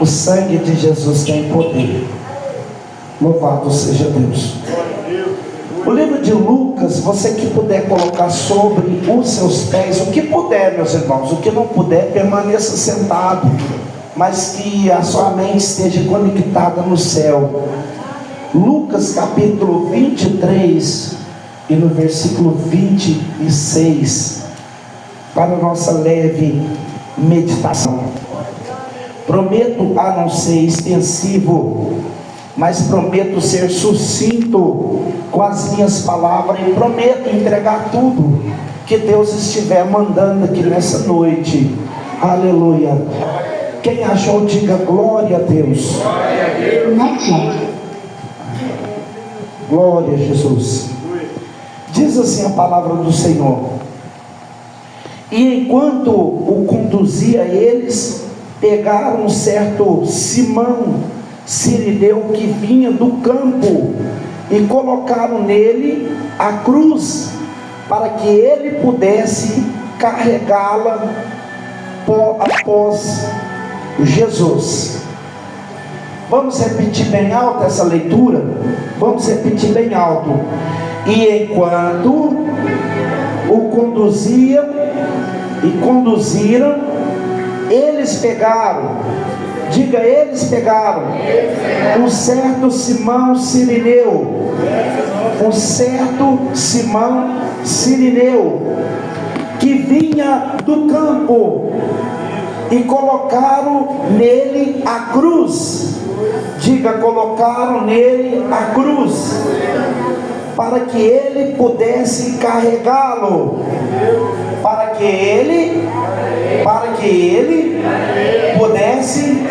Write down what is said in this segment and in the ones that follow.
O sangue de Jesus tem poder. Louvado seja Deus. O livro de Lucas, você que puder colocar sobre os seus pés, o que puder, meus irmãos, o que não puder, permaneça sentado, mas que a sua mente esteja conectada no céu. Lucas capítulo 23 e no versículo 26, para a nossa leve meditação. Prometo a não ser extensivo, mas prometo ser sucinto com as minhas palavras e prometo entregar tudo que Deus estiver mandando aqui nessa noite. Aleluia. Quem achou, diga glória a Deus. Glória a Jesus. Diz assim a palavra do Senhor: e enquanto o conduzia, eles pegaram um certo Simão Cirineu que vinha do campo e colocaram nele a cruz para que ele pudesse carregá-la após Jesus. Vamos repetir bem alto essa leitura? Vamos repetir bem alto. E enquanto o conduziram, eles pegaram, diga, eles pegaram um certo Simão Cirineu, que vinha do campo e colocaram nele a cruz. Diga, colocaram nele a cruz para que ele pudesse carregá-lo, para que ele pudesse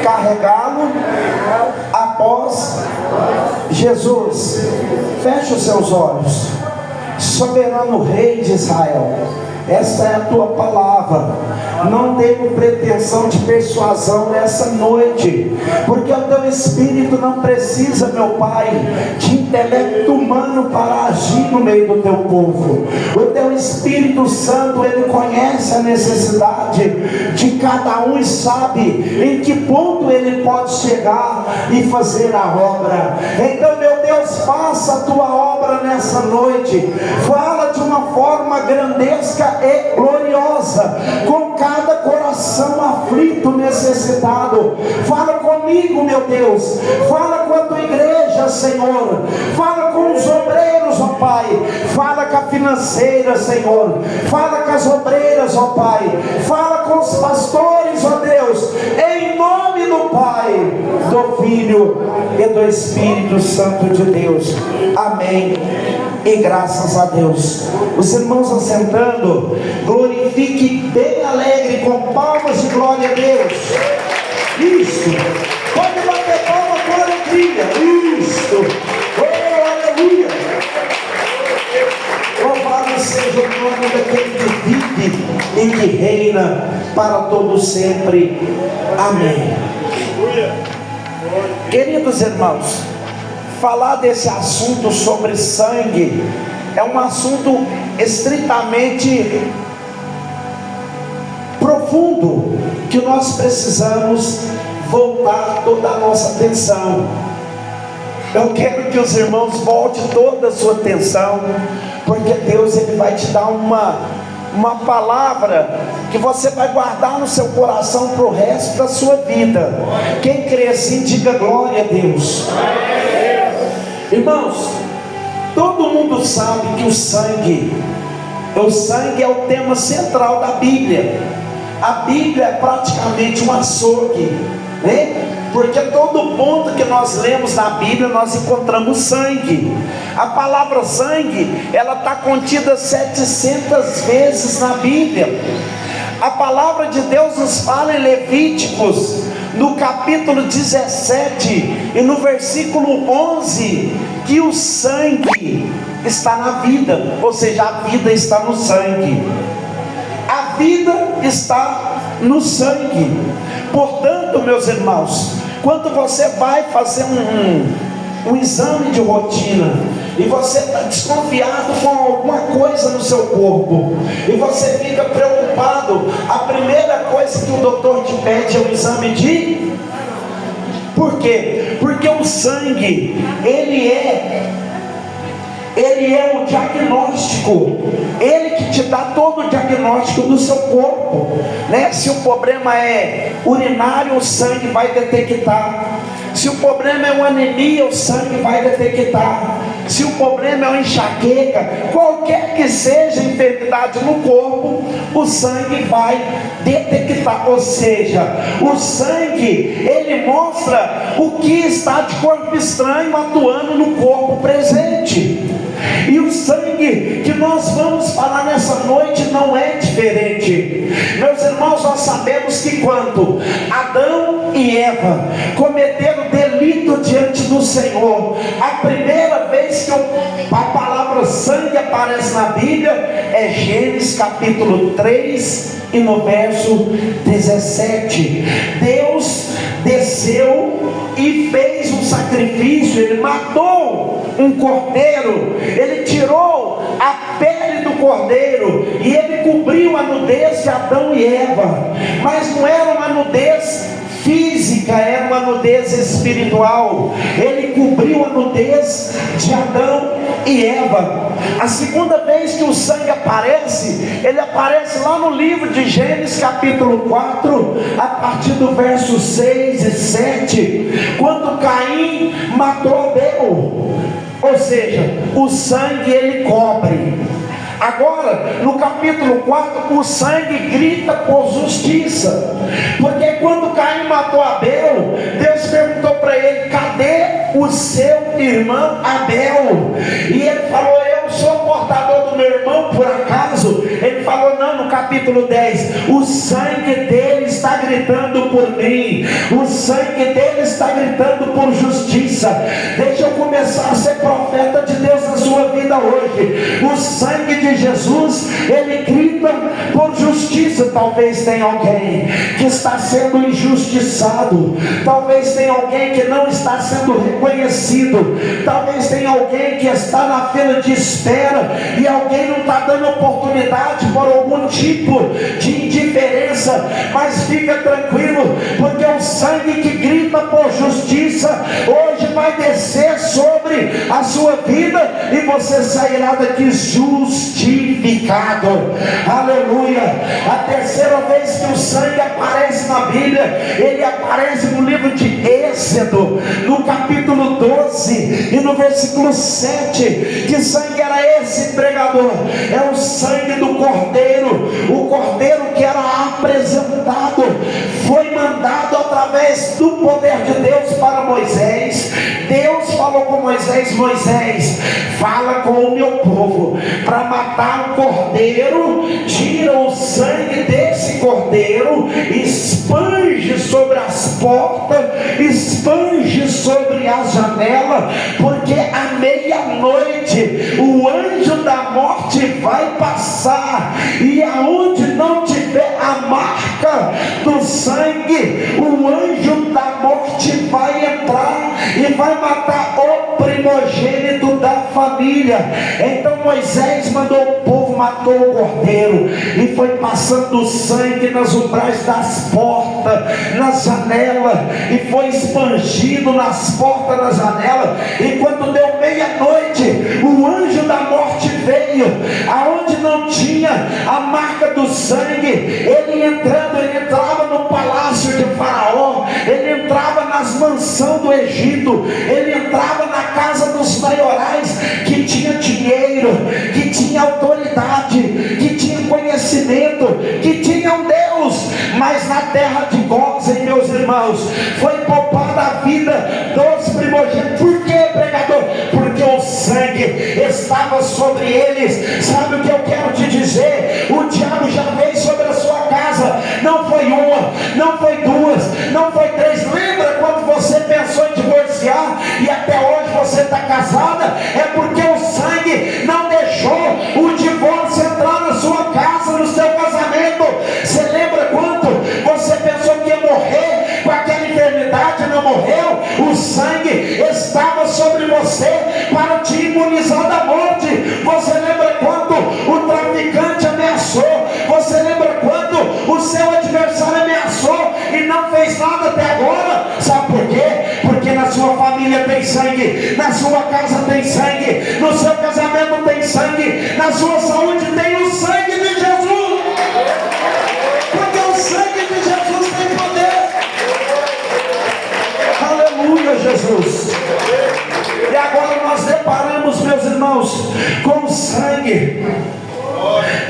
carregá-lo após Jesus. Feche os seus olhos. Soberano Rei de Israel, essa é a tua palavra. Não tenho pretensão de persuasão nessa noite, porque o teu Espírito não precisa, meu Pai, de intelecto humano para agir no meio do teu povo. O teu Espírito Santo, ele conhece a necessidade de cada um e sabe em que ponto ele pode chegar e fazer a obra. Então, meu Deus, faça a tua obra nessa noite. Fala de uma forma grandesca e gloriosa com cada coração aflito, necessitado. Fala comigo, meu Deus. Fala com a tua igreja, Senhor. Fala com os obreiros, ó Pai. Fala com a financeira, Senhor. Fala com as obreiras, ó Pai. Fala com os pastores, ó Deus. Em nome do Pai, do Filho e do Espírito Santo de Deus. Amém. E graças a Deus. Os irmãos assentando, glorifique bem alegre com palmas de glória a Deus. Isso. Pode bater palma com alegria. Isso. Oh, aleluia. Louvado seja o nome daquele que vive e que reina para todo sempre. Amém. Queridos irmãos, falar desse assunto sobre sangue é um assunto estritamente profundo, que nós precisamos voltar toda a nossa atenção. Eu quero que os irmãos voltem toda a sua atenção, porque Deus, ele vai te dar uma palavra que você vai guardar no seu coração para o resto da sua vida. Quem crê assim, diga glória a Deus. Irmãos, todo mundo sabe que o sangue é o tema central da Bíblia. A Bíblia é praticamente um açougue, né? Porque todo ponto que nós lemos na Bíblia, nós encontramos sangue. A palavra sangue, ela está contida 700 vezes na Bíblia. A palavra de Deus nos fala em Levíticos, no capítulo 17 e no versículo 11, que o sangue está na vida, ou seja, a vida está no sangue. A vida está no sangue. Portanto, meus irmãos, quando você vai fazer um exame de rotina e você está desconfiado com alguma coisa no seu corpo, e você fica preocupado preocupado, a primeira coisa que o doutor te pede é o exame de... Por quê? Porque o sangue, ele é o diagnóstico, ele que te dá todo o diagnóstico do seu corpo, né? Se o problema é urinário, o sangue vai detectar. Se o problema é uma anemia, o sangue vai detectar. Se o problema é uma enxaqueca, qualquer que seja a enfermidade no corpo, o sangue vai detectar. Ou seja, o sangue, ele mostra o que está de corpo estranho atuando no corpo presente. E o sangue que nós vamos falar nessa noite não é diferente. Meus irmãos, nós sabemos que quando Adão e Eva cometeram delito diante do Senhor, a primeira vez que a palavra sangue aparece na Bíblia é Gênesis capítulo 3 e no verso 17. Deus desceu e fez um sacrifício. Ele matou um cordeiro, ele tirou a pele do cordeiro e ele cobriu a nudez de Adão e Eva. Mas não era uma nudez física, era uma nudez espiritual. Ele cobriu a nudez de Adão e Eva. A segunda vez que o sangue aparece, ele aparece lá no livro de Gênesis capítulo 4, a partir do verso 6 e 7, quando Caim matou Abel. Ou seja, o sangue ele cobre. Agora, no capítulo 4, o sangue grita por justiça. Porque quando Caim matou Abel, Deus perguntou para ele: cadê o seu irmão Abel? E ele falou: eu sou portador do meu irmão, por acaso? Ele falou: não, no capítulo 10, o sangue dele está gritando por mim, o sangue dele está gritando por justiça. Deixa eu começar a ser profeta de Deus na sua vida hoje. O sangue de Jesus, ele grita por justiça. Talvez tenha alguém que está sendo injustiçado, talvez tenha alguém que não está sendo reconhecido, talvez tenha alguém que está na fila de espera e alguém não está dando oportunidade por algum tipo de indiferença. Mas fica tranquilo, porque o sangue que grita por justiça hoje vai descer sobre a sua vida e você sairá daqui justificado. Aleluia. A terceira vez que o sangue aparece na Bíblia, ele aparece no livro de Êxodo, no capítulo 12 e no versículo 7. Que sangue era esse, pregador? É o sangue do cordeiro. O cordeiro que era apresentado, foi mandado através do poder de Deus para Moisés. Deus falou com Moisés: Moisés, fala com o meu povo para matar um cordeiro, tira o sangue desse cordeiro, espange sobre as portas, espange sobre a janela, porque à meia-noite o anjo da morte vai passar, e aonde não tiver a marca do sangue, o anjo da morte vai entrar e vai matar o primogênito da família. Então Moisés mandou o povo, matou o cordeiro e foi passando o sangue nas umbrais das portas, nas janelas, e foi expandido nas portas, nas janelas. E quando deu meia-noite, o anjo da morte veio, aonde não tinha a marca do sangue, ele entrava no palácio de Faraó, ele entrava nas mansões do Egito, ele entrava na casa dos maiorais, que tinha dinheiro, que tinha autoridade, que tinha conhecimento, que tinha um Deus. Mas na terra de Gósen, meus irmãos, foi poupada a vida dos primogênitos. Por quê, pregador? Porque o sangue estava sobre eles. Sabe o que eu quero te dizer? O diabo já veio sobre a sua casa. Não foi uma, não foi duas, não foi três. Lembra quando você pensou em divorciar e até hoje você está casada? É porque o sangue não deixou o divórcio entrar na sua casa, no seu casamento. Você lembra quando você pensou que ia morrer com aquela enfermidade? Não morreu. O sangue estava sobre você para te imunizar da morte. Você lembra quando o traficante ameaçou? Você lembra quando família tem sangue, na sua casa tem sangue, no seu casamento tem sangue, na sua saúde tem o sangue de Jesus. Porque o sangue de Jesus tem poder. Aleluia, Jesus. E agora nós deparamos, meus irmãos, com o sangue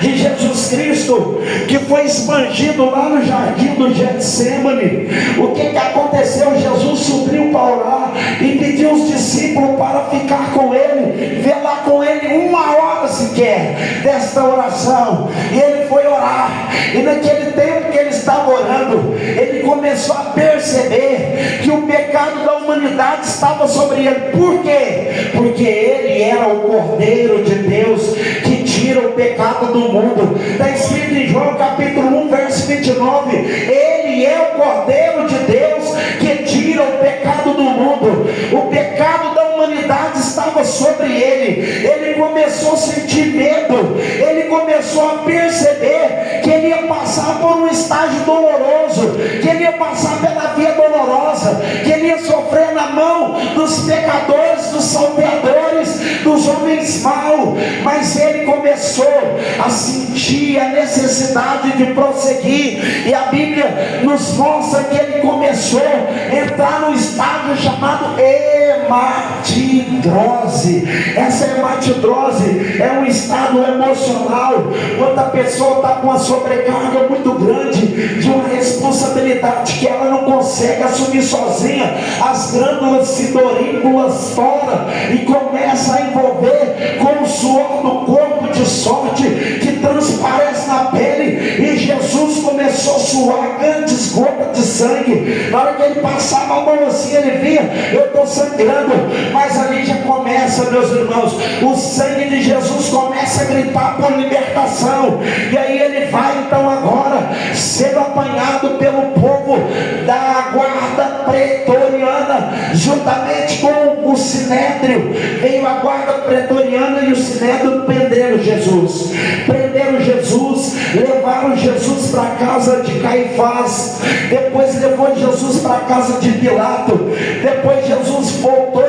de Jesus Cristo, que foi expandido lá no jardim do Getsêmani. O que aconteceu? Jesus subiu para orar e pediu os discípulos para ficar com ele, velar com ele 1 hora sequer desta oração. E ele foi orar, e naquele tempo que ele estava orando, ele começou a perceber que o pecado da humanidade estava sobre ele. Por quê? Porque ele era o Cordeiro de Deus que tira o pecado do mundo. Está escrito em João capítulo 1 verso 29, ele é o Cordeiro de Deus que tira o pecado do mundo. O pecado da humanidade estava sobre ele. Ele começou a sentir medo, ele começou a perceber que ele ia passar por um estágio doloroso, que ele ia passar pela via dolorosa, que ele ia sofrer na mão dos pecadores, dos salteadores, dos homens maus. Mas ele começou a sentir a necessidade de prosseguir, e a Bíblia nos mostra que ele começou a entrar num estágio chamado hematidrose. Essa hematidrose é um estado emocional, quando a pessoa está com uma sobrecarga muito grande de uma responsabilidade que ela não consegue assumir sozinha. As glândulas sidorícolas fora e começa a envolver com o suor do corpo, de sorte que transparece na pele. E Jesus começou a suar grandes gotas de sangue. Na hora que ele passava a mão assim, ele via: eu estou sangrando. Mas ali já começa, meus irmãos, o sangue de Jesus começa a gritar por libertação. E aí ele vai então agora sendo apanhado pelo povo da guarda pretoriana, juntamente com o sinédrio. Veio a guarda pretoriana e o sinédrio prenderam Jesus. Prenderam Jesus, levaram Jesus para a casa de Caifás, depois levou Jesus para a casa de Pilato, depois Jesus voltou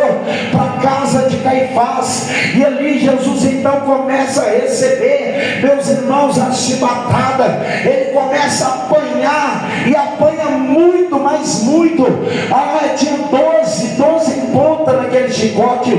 para a casa de Caifás, e ali Jesus então começa a receber, meus irmãos, a chibatada. Ele começa a apanhar, e apanha muito, mas muito. Tinha 12 pontas naquele chicote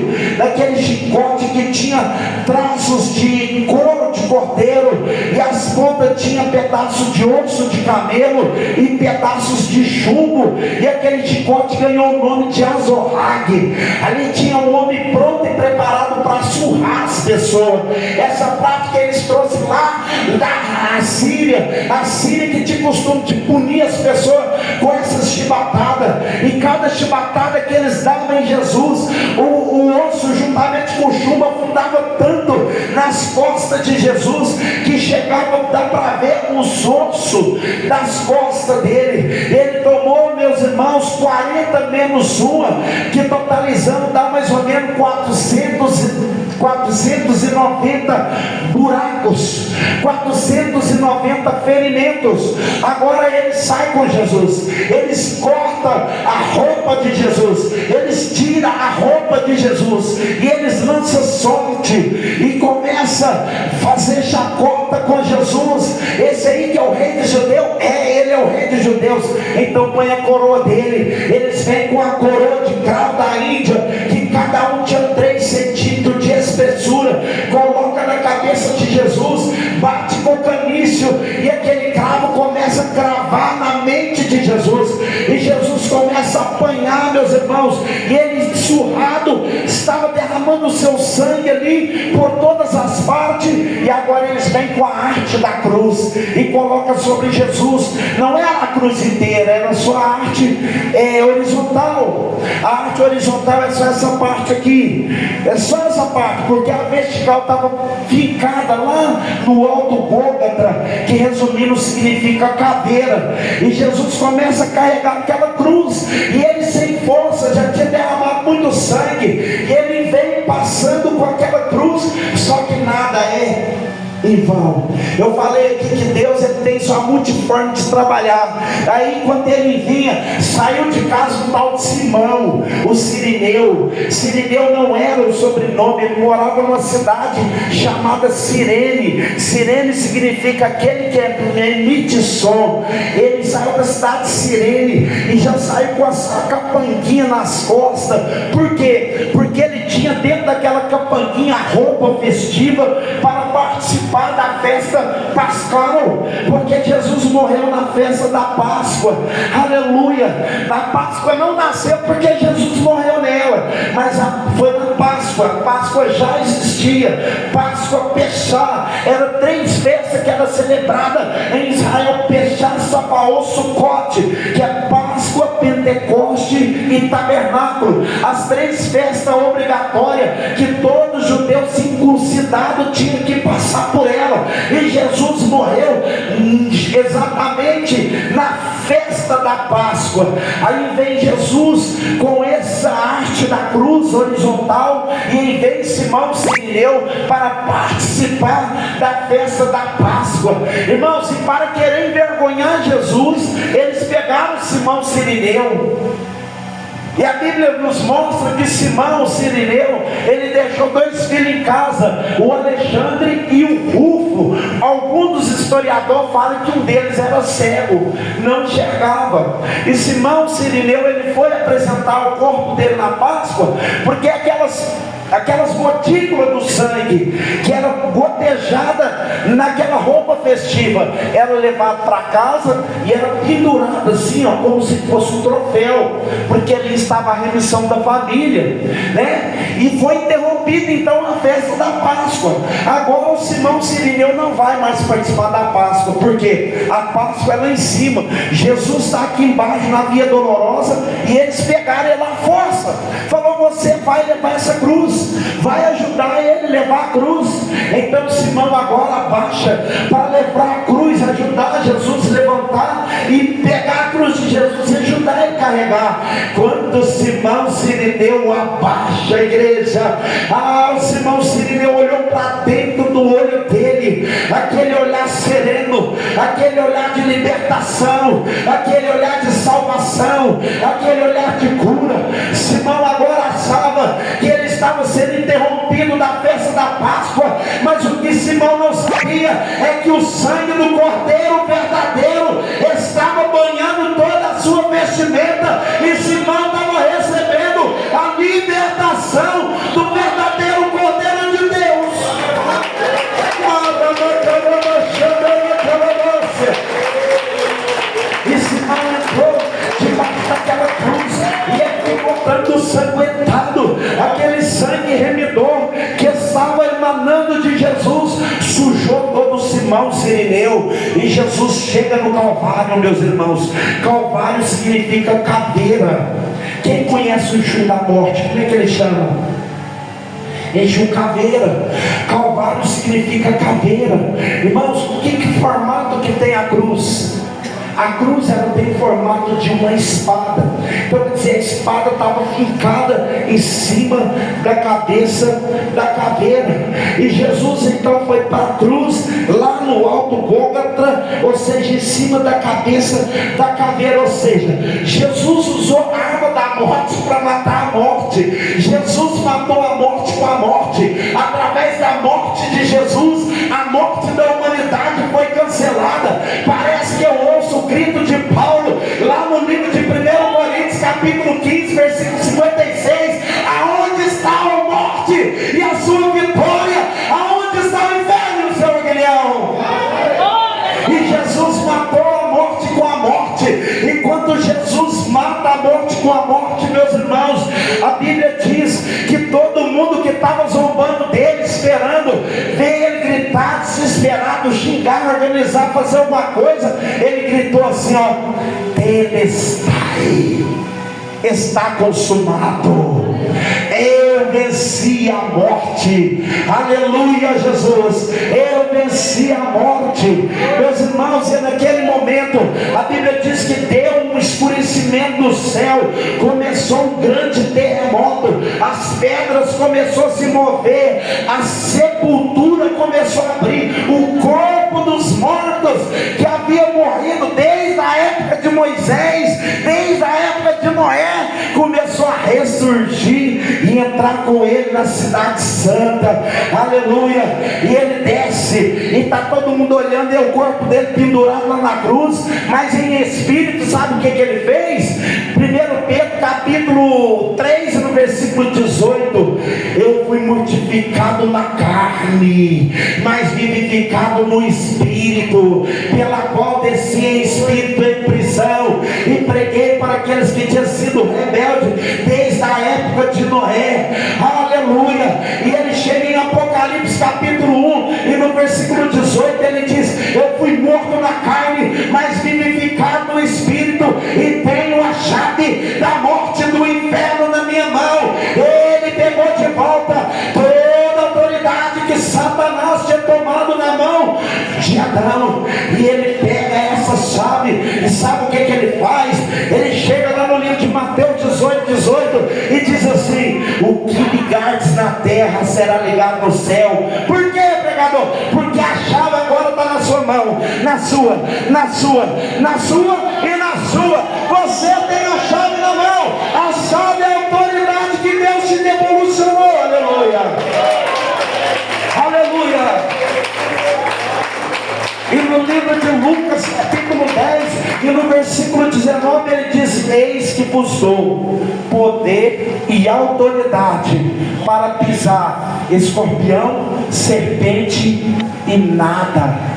que tinha traços de couro de cordeiro, e as pontas tinham pedaços de osso de camelo e pedaços de chumbo, e aquele chicote ganhou o nome de Azorrague. Ali tinha um homem pronto e preparado para surrar as pessoas. Essa prática eles trouxeram lá da Síria, a Síria que tinha costume de punir as pessoas com essas chibatadas, e cada chibatada que eles davam em Jesus, o osso juntamente com o chumbo afundava tanto nas costas de Jesus que chegava, dá para ver os ossos das costas dele. Ele tomou, meus irmãos, 40 menos uma, que totalizando dá mais ou menos 490 buracos, 490 ferimentos. Agora ele sai com Jesus, eles cortam a roupa de Jesus, eles tiram a roupa de Jesus, e eles lançam sorte e começam a fazer chacota com Jesus. Esse aí que é o rei dos judeus, ele é o rei dos judeus, então põe a coroa dele. Eles vêm com a coroa de cravo da Índia, que cada um tinha 3 centímetros de espessura, coloca na cabeça de Jesus, bate com o canício, e aquele cravo começa a cravar na mente de Jesus, e Jesus começa a apanhar, meus irmãos, e ele surrado estava derramando o seu sangue ali por todas as partes. E agora eles vêm com a arte da cruz e colocam sobre Jesus. Não era a cruz inteira, era a sua arte horizontal. A arte horizontal é só essa parte aqui, é só essa parte, porque a vertical estava fincada lá no alto Gólgota, que resumindo significa caveira. E Jesus começa a carregar aquela cruz, e ele sem força, já tinha derramado muito sangue, e ele vem passando com aquela cruz, só que nada é em vão. Eu falei aqui que Deus, ele tem sua multiforme de trabalhar. Aí quando ele vinha, saiu de casa um tal de Simão, o Cirineu. Cirineu não era o sobrenome, ele morava numa cidade chamada Cirene. Cirene significa aquele que emite som. Ele saiu da cidade de Cirene e já saiu com a capanguinha nas costas. Por quê? Porque ele tinha dentro daquela capanguinha roupa festiva para participar da festa pascal, porque Jesus morreu na festa da Páscoa. Aleluia. Na Páscoa não nasceu porque Jesus morreu nela, mas foi na Páscoa. A Páscoa já existia. Páscoa, Peshá, eram 3 festas que era celebrada em Israel: Peshá, Sabaoth, Sucote, que é Páscoa, Pentecoste e Tabernáculo. As 3 festas obrigatórias que todo judeu circuncidado tinha que passar por ela. E Jesus morreu exatamente na festa da Páscoa. Aí vem Jesus com essa arte da cruz horizontal, e aí vem Simão Cirineu para participar da festa da Páscoa. Irmãos, e para querer envergonhar Jesus, eles pegaram Simão Cirineu. E a Bíblia nos mostra que Simão Cirineu, ele deixou 2 filhos em casa, o Alexandre e o Rufo. Alguns dos historiadores falam que um deles era cego, não enxergava. E Simão Cirineu, ele foi apresentar o corpo dele na Páscoa, porque aquelas gotículas do sangue que era gotejada naquela roupa festiva, era levado para casa e era pendurado assim, ó, como se fosse um troféu, porque ali estava a remissão da família, né? E foi interrompida então a festa da Páscoa. Agora o Simão Cirineu não vai mais participar da Páscoa, porque a Páscoa é lá em cima, Jesus está aqui embaixo na Via Dolorosa, e eles pegaram ele à força. Falou: você vai levar essa cruz, vai ajudar ele a levar a cruz. Então Simão agora abaixa para levar a cruz, ajudar Jesus a levantar e pegar a cruz de Jesus e ajudar ele a carregar. Quando Simão Cirineu abaixa, a igreja, o Simão Cirineu olhou para dentro do olho dele, aquele olhar sereno, aquele olhar de libertação, aquele olhar de salvação, aquele olhar de cura. Simão agora achava que ele estava sendo interrompido da festa da Páscoa, mas o que Simão não sabia é que o sangue do Cordeiro verdadeiro estava banhando toda a sua vestimenta, e Simão estava recebendo a libertação do verdadeiro Cordeiro de Deus. E Simão entrou debaixo daquela cruz, e ele ficou tanto sanguentado, aquele sangue remidor que estava emanando de Jesus, sujou todo o Simão Cirineu. E Jesus chega no Calvário, meus irmãos. Calvário significa caveira. Quem conhece o Exu da morte, como é que ele chama? Exu caveira. Calvário significa caveira. Irmãos, que formato que tem a cruz? A cruz, ela tem o formato de uma espada. Então quer dizer, a espada estava fincada em cima da cabeça da caveira. E Jesus então foi para a cruz, lá no alto Gólgota, ou seja, em cima da cabeça da caveira. Ou seja, Jesus usou a arma da morte para matar a morte. Jesus matou a morte com a morte. Através da morte de Jesus, a morte da humanidade foi cancelada. Parece que eu ouço o grito de Paulo lá no livro de 1 Coríntios capítulo 15 versículo 56: aonde está a morte e a sua vitória? Aonde está o inferno, seu aguilhão? E Jesus matou a morte com a morte. E quando Jesus mata a morte com a morte, meus irmãos, a Bíblia diz que todo mundo que estava zombando dele, esperando ver ele gritar, desesperado, xingar, organizar, fazer alguma coisa, ele gritou assim, ó: Telestai, está consumado. Eu venci a morte. Aleluia, Jesus. Eu venci a morte. Meus irmãos, e naquele momento a Bíblia diz que deu um escurecimento estremecimento do céu, começou um grande terremoto, as pedras começaram a se mover, a sepultura começou a abrir, o corpo dos mortos que haviam morrido desde a época de Moisés, desde a época de Noé, começou a ressurgir e entrar com ele na cidade santa, aleluia. E ele desce e está todo mundo olhando, e o corpo dele pendurado lá na cruz, mas em espírito. Sabe o que ele fez? 1 Pedro capítulo 3, no versículo 18: eu fui mortificado na carne, mas vivificado no espírito, pela qual desci em espírito em prisão, e preguei para aqueles que tinham sido rebeldes desde a época de Noé, aleluia. E ele chega em Apocalipse capítulo 1, e no versículo 18 ele diz: eu fui morto na carne, mas vivificado no espírito, e tenho a chave da morte do inferno na minha mão. Ele pegou de volta toda a autoridade que Satanás tinha tomado na mão de Adão, e ele pega essa chave, e sabe o que ele faz? Ele chega lá no livro de Mateus 18 e diz assim: o que ligardes na terra será ligado no céu. Por quê, pregador? Porque a chave agora está na sua mão, na sua e na sua. Você tem a chave na mão. A chave é a autoridade que Deus te devolucionou. Aleluia, aleluia. E no livro de Lucas capítulo 10 e no versículo 19 ele diz: eis que vos dou poder e autoridade para pisar escorpião, serpente, e nada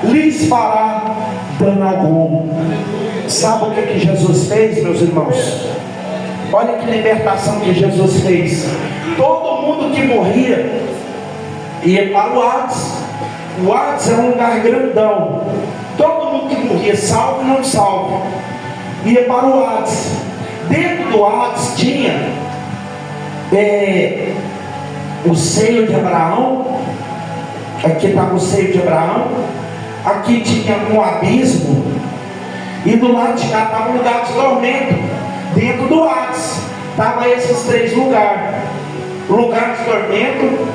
lhes fará dano algum. Sabe o que Jesus fez, meus irmãos? Olha que libertação que Jesus fez. Todo mundo que morria ia para o Hades. O Hades é um lugar grandão. Todo mundo que morria, salvo e não salvo, ia para o Hades. Dentro do Hades tinha o seio de Abraão. Aqui estava o seio de Abraão. Aqui tinha um abismo, e do lado de cá estava um lugar de tormento. Dentro do Hades estavam esses três lugares: lugar de tormento,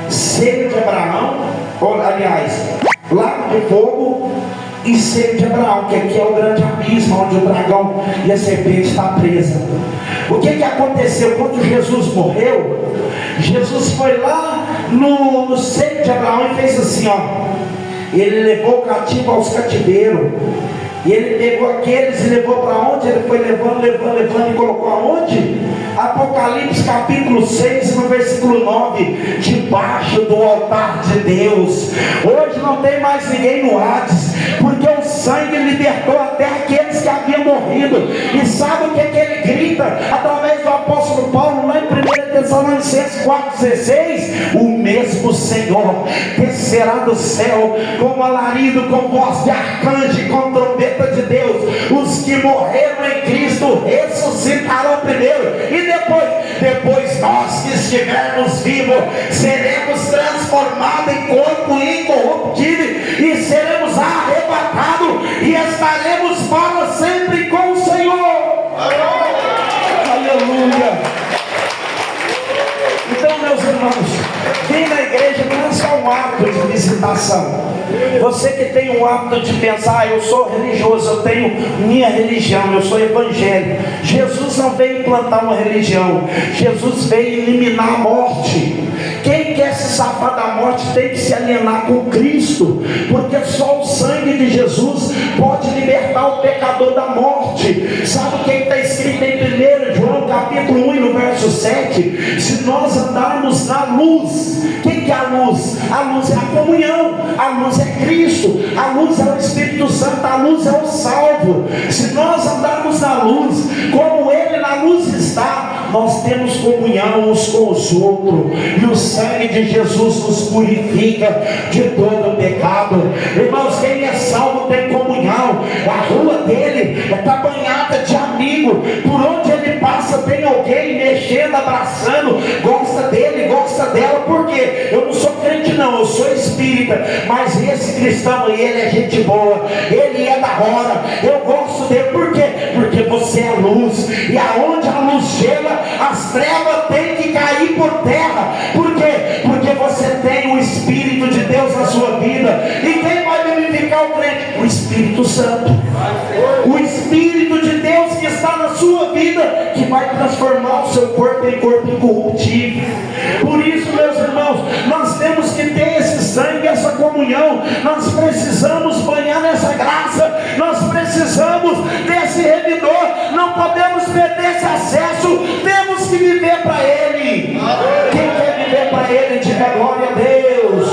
seio de Abraão, ou aliás, lago de fogo, e seio de Abraão, que aqui é o grande abismo onde o dragão e a serpente está presa. O que aconteceu quando Jesus morreu? Jesus foi lá no seio de Abraão e fez assim, ó. Ele levou o cativo aos cativeiros, e ele pegou aqueles e levou para onde? Ele foi levando e colocou aonde? Apocalipse capítulo 6, no versículo 9: debaixo do altar de Deus. Hoje não tem mais ninguém no Hades, porque o sangue libertou até aqueles que haviam morrido. E sabe o que ele grita através do apóstolo Paulo lá em 1 Tessalonicenses 4,16? O mesmo Senhor descerá do céu com alarido, com voz de arcanjo e com trombeta de Deus. Os que morreram em Cristo ressuscitarão primeiro, e depois nós que estivermos vivos seremos transformados em corpo incorruptível, e seremos arrebatados e estaremos para sempre com o Senhor. Aleluia. Então, meus irmãos, vir na igreja não é só um ato de visitação. Você que tem o hábito de pensar: eu sou religioso, eu tenho minha religião, eu sou evangélico. Jesus não veio implantar uma religião, Jesus veio eliminar a morte. Quem quer se safar da morte tem que se alienar com Cristo, porque só o sangue de Jesus pode libertar o pecador da morte. Sabe o que está escrito em 1 João capítulo 1 e no verso 7? Se nós andarmos na luz. O que é a luz? A luz é a comunhão, a luz é Cristo, a luz é o Espírito Santo, a luz é o salvo. Se nós andarmos na luz, como Ele na luz está, nós temos comunhão uns com os outros, e o sangue de Jesus nos purifica de todo pecado. Irmãos, quem é salvo tem comunhão. A rua dele está banhada de amigo, por onde ele passa tem alguém mexendo, abraçando, gosta dele, gosta dela. Por quê? Eu não sou crente não, eu sou espírita, mas esse cristão aí, ele é gente boa, ele é da hora, eu gosto dele. Por quê? você é luz, e aonde a luz chega, as trevas têm que cair por terra. Por quê? Porque você tem o Espírito de Deus na sua vida. E quem vai vivificar o crente? O Espírito Santo. O Espírito de Deus que está na sua vida, que vai transformar o seu corpo em corpo incorruptível. Por isso, meus irmãos, nós temos que ter esse sangue, essa comunhão. Nós precisamos banhar nessa graça. Nós precisamos desse remidor. Não podemos perder esse acesso. Temos que viver para Ele. Quem quer viver para Ele, diga glória a Deus.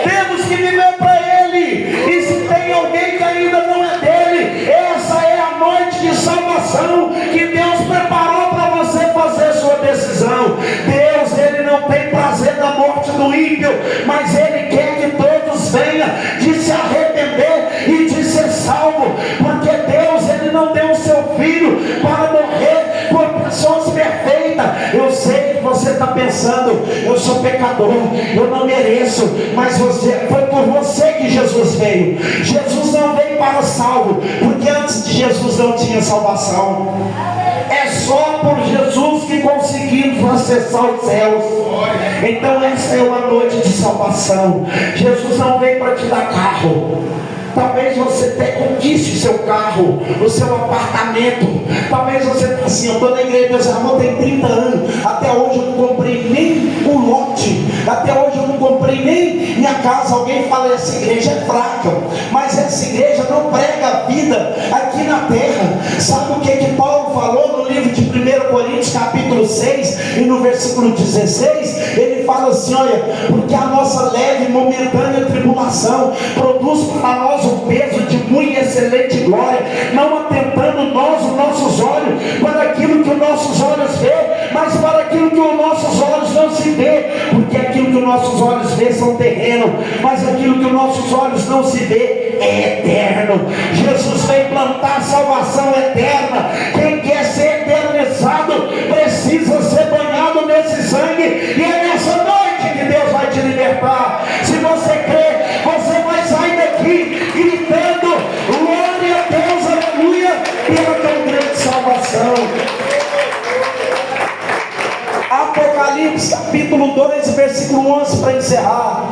Temos que viver para Ele. E se tem alguém que ainda não é dele, essa é a noite de salvação que Deus preparou para você fazer sua decisão. Deus, Ele não tem prazer na morte do ímpio, mas Ele quer que todos venham de se arrepender e de ser salvo, porque Deus, Ele não deu o seu Filho para morrer por pessoas perfeitas. Eu sei que você está pensando, eu sou pecador, eu não mereço, mas foi por você que Jesus veio. Jesus não veio para salvo, porque antes de Jesus não tinha salvação. É só por Jesus que conseguimos acessar os céus. Então essa é uma noite de salvação. Jesus não veio para te dar carro. Talvez você até conquiste o seu carro, o seu apartamento. Talvez você está assim, eu estou na igreja, Deus, irmão, tem 30 anos, até hoje eu não comprei nem um lote, até hoje eu não comprei nem minha casa. Alguém fala, essa igreja é fraca, mas essa igreja não prega a vida aqui na terra. Sabe o que Paulo falou no livro de 1 Coríntios capítulo 6 e no versículo 16? Ele fala assim, olha, porque a nossa leve e momentânea tribulação produz para nós um peso de muito excelente glória, não atentando nós os nossos olhos para aquilo que os nossos olhos vê, mas para aquilo que os nossos olhos não se vê, porque aquilo que os nossos olhos vê são terreno, mas aquilo que os nossos olhos não se vê é eterno. Jesus veio plantar a salvação eterna. Quem quer ser eternizado precisa ser banhado nesse sangue, e é nessa noite que Deus vai te libertar. Se você crê, você vai sair daqui gritando glória a Deus, aleluia, pela tão grande salvação. Apocalipse capítulo 2 versículo 11, para encerrar.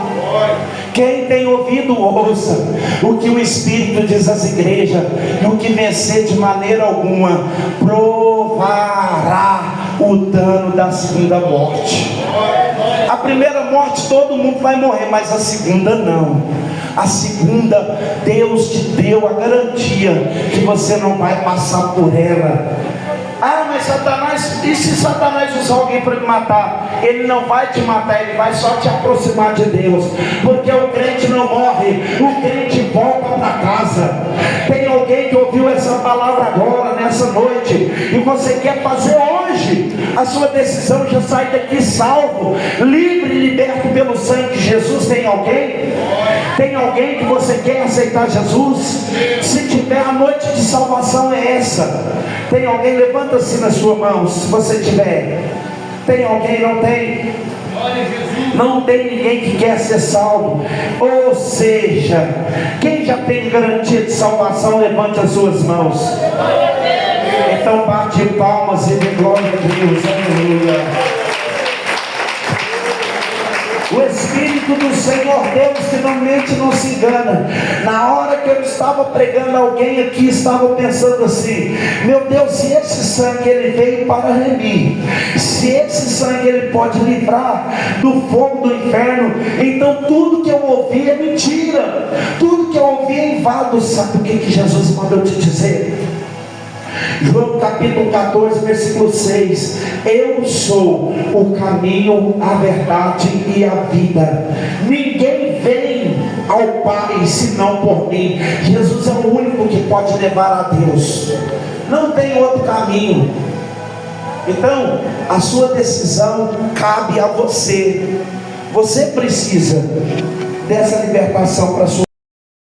Quem tem ouvido, ouça o que o Espírito diz às igrejas. E o que vencer de maneira alguma provará o dano da segunda morte. A primeira morte todo mundo vai morrer, mas a segunda não. A segunda, Deus te deu a garantia que você não vai passar por ela. Ah, mas Satanás, e se Satanás usar alguém para me matar? Ele não vai te matar, ele vai só te aproximar de Deus, porque o crente não morre, o crente volta para casa. Tem alguém que ouviu essa palavra agora, nessa noite, e você quer fazer hoje a sua decisão, já sai daqui salvo, livre e liberto pelo sangue de Jesus? Tem alguém? Tem alguém que você quer aceitar Jesus? Se tiver, a noite de salvação é essa. Tem alguém? Levanta assim na sua mão, se você tiver. Tem alguém? Não tem? Não tem ninguém que quer ser salvo. Ou seja, quem já tem garantia de salvação, levante as suas mãos. Então bate palmas e dê glória a Deus. Aleluia. O Espírito do Senhor Deus, que não mente, não se engana. Na hora que eu estava pregando, alguém aqui estava pensando assim: meu Deus, se esse sangue ele veio para remir, se esse sangue ele pode livrar do fogo do inferno, então tudo que eu ouvi é mentira, tudo que eu ouvi é invado. Sabe o que Jesus mandou te dizer? João capítulo 14 versículo 6: eu sou o caminho, a verdade e a vida, ninguém vem ao Pai senão por mim. Jesus é o único que pode levar a Deus, não tem outro caminho. Então a sua decisão cabe a você. Você precisa dessa libertação para a sua